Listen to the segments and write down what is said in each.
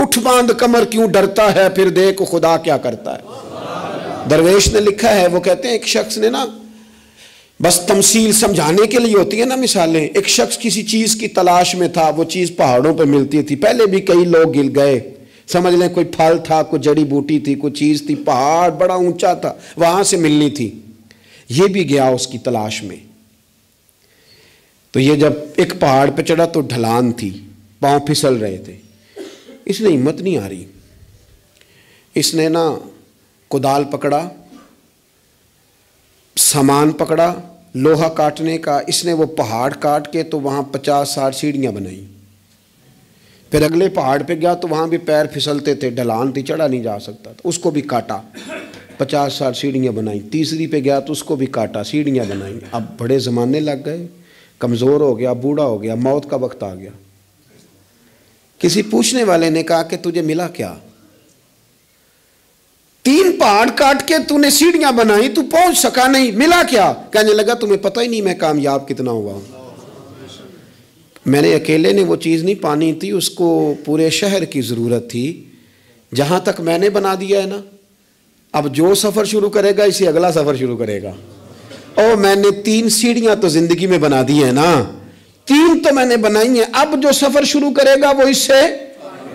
اٹھ باندھ کمر کیوں ڈرتا ہے، پھر دیکھ خدا کیا کرتا ہے۔ درویش نے لکھا ہے، وہ کہتے ہیں ایک شخص نے نا، بس تمثیل سمجھانے کے لیے ہوتی ہے نا مثالیں، ایک شخص کسی چیز کی تلاش میں تھا، وہ چیز پہاڑوں پہ ملتی تھی، پہلے بھی کئی لوگ گر گئے، سمجھ لیں کوئی پھل تھا، کوئی جڑی بوٹی تھی، کوئی چیز تھی، پہاڑ بڑا اونچا تھا، وہاں سے ملنی تھی، یہ بھی گیا اس کی تلاش میں۔ تو یہ جب ایک پہاڑ پہ چڑھا تو ڈھلان تھی، پاؤں پھسل رہے تھے، اس نے ہمت نہیں آ رہی، اس نے نا کدال پکڑا، سامان پکڑا لوہا کاٹنے کا، اس نے وہ پہاڑ کاٹ کے تو وہاں 50-60 سیڑھیاں بنائیں، پھر اگلے پہاڑ پہ گیا تو وہاں بھی پیر پھسلتے تھے، ڈھلان تھی، چڑھا نہیں جا سکتا تھا، اس کو بھی کاٹا، 50-60 سیڑھیاں بنائیں، تیسری پہ گیا تو اس کو بھی کاٹا، سیڑھیاں بنائیں، اب بڑے زمانے لگ گئے، کمزور ہو گیا، بوڑھا ہو گیا، موت کا وقت آ گیا۔ کسی پوچھنے والے نے کہا کہ تجھے ملا کیا؟ 3 پہاڑ کاٹ کے تو نے سیڑھیاں بنائی، تو پہنچ سکا نہیں، ملا کیا؟ کہنے لگا تمہیں پتہ ہی نہیں میں کامیاب کتنا ہوا ہوں، میں نے اکیلے نے وہ چیز نہیں پانی تھی، اس کو پورے شہر کی ضرورت تھی، جہاں تک میں نے بنا دیا ہے نا، اب جو سفر شروع کرے گا اسی اگلا سفر شروع کرے گا، اور میں نے 3 سیڑھیاں تو زندگی میں بنا دی ہیں نا، 3 تو میں نے بنائی ہیں، اب جو سفر شروع کرے گا وہ اس سے،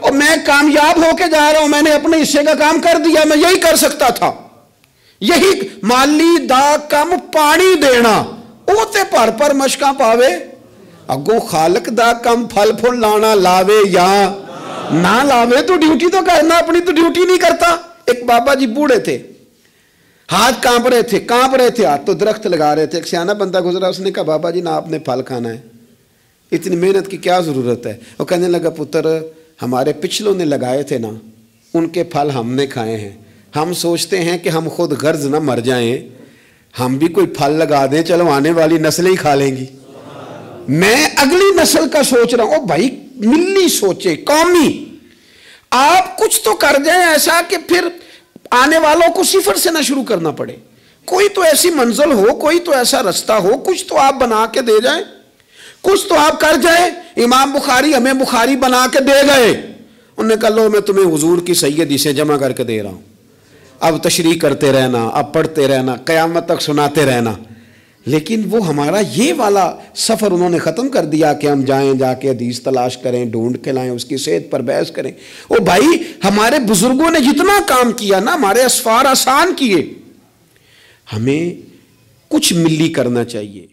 اور میں کامیاب ہو کے جا رہا ہوں، میں نے اپنے حصے کا کام کر دیا، میں یہی کر سکتا تھا، یہی مالی دا کم پانی دینا، اوتے پر مشکاں پاوے، اگوں خالق دا کم پھل پھل لانا، لاوے یا نہ لاوے تو ڈیوٹی تو کرنا، اپنی تو ڈیوٹی نہیں کرتا۔ ایک بابا جی بوڑھے تھے، ہاتھ کانپ رہے تھے، ہاتھ تو درخت لگا رہے تھے، ایک سیانہ بندہ گزرا، اس نے کہا بابا جی نہ آپ نے پھل کھانا ہے، اتنی محنت کی کیا ضرورت ہے؟ وہ کہنے لگا پتر ہمارے پچھلوں نے لگائے تھے نا، ان کے پھل ہم نے کھائے ہیں، ہم سوچتے ہیں کہ ہم خود غرض نہ مر جائیں، ہم بھی کوئی پھل لگا دیں، چلو آنے والی نسلیں ہی کھا لیں گی، میں اگلی نسل کا سوچ رہا ہوں۔ بھائی ملی سوچے، قومی، آپ کچھ تو کر جائیں ایسا کہ پھر آنے والوں کو صفر سے نہ شروع کرنا پڑے، کوئی تو ایسی منزل ہو، کوئی تو ایسا رستہ ہو، کچھ تو آپ بنا کے دے جائیں، کچھ تو آپ کر جائیں۔ امام بخاری ہمیں بخاری بنا کے دے گئے، انہوں نے کہا لو میں تمہیں حضور کی سیدی سے جمع کر کے دے رہا ہوں، اب تشریح کرتے رہنا، اب پڑھتے رہنا، قیامت تک سناتے رہنا۔ لیکن وہ ہمارا یہ والا سفر انہوں نے ختم کر دیا کہ ہم جائیں، جا کے حدیث تلاش کریں، ڈھونڈ کے لائیں، اس کی صحت پر بحث کریں۔ او بھائی ہمارے بزرگوں نے جتنا کام کیا نا، ہمارے اسفار آسان کیے، ہمیں کچھ ملی کرنا چاہیے۔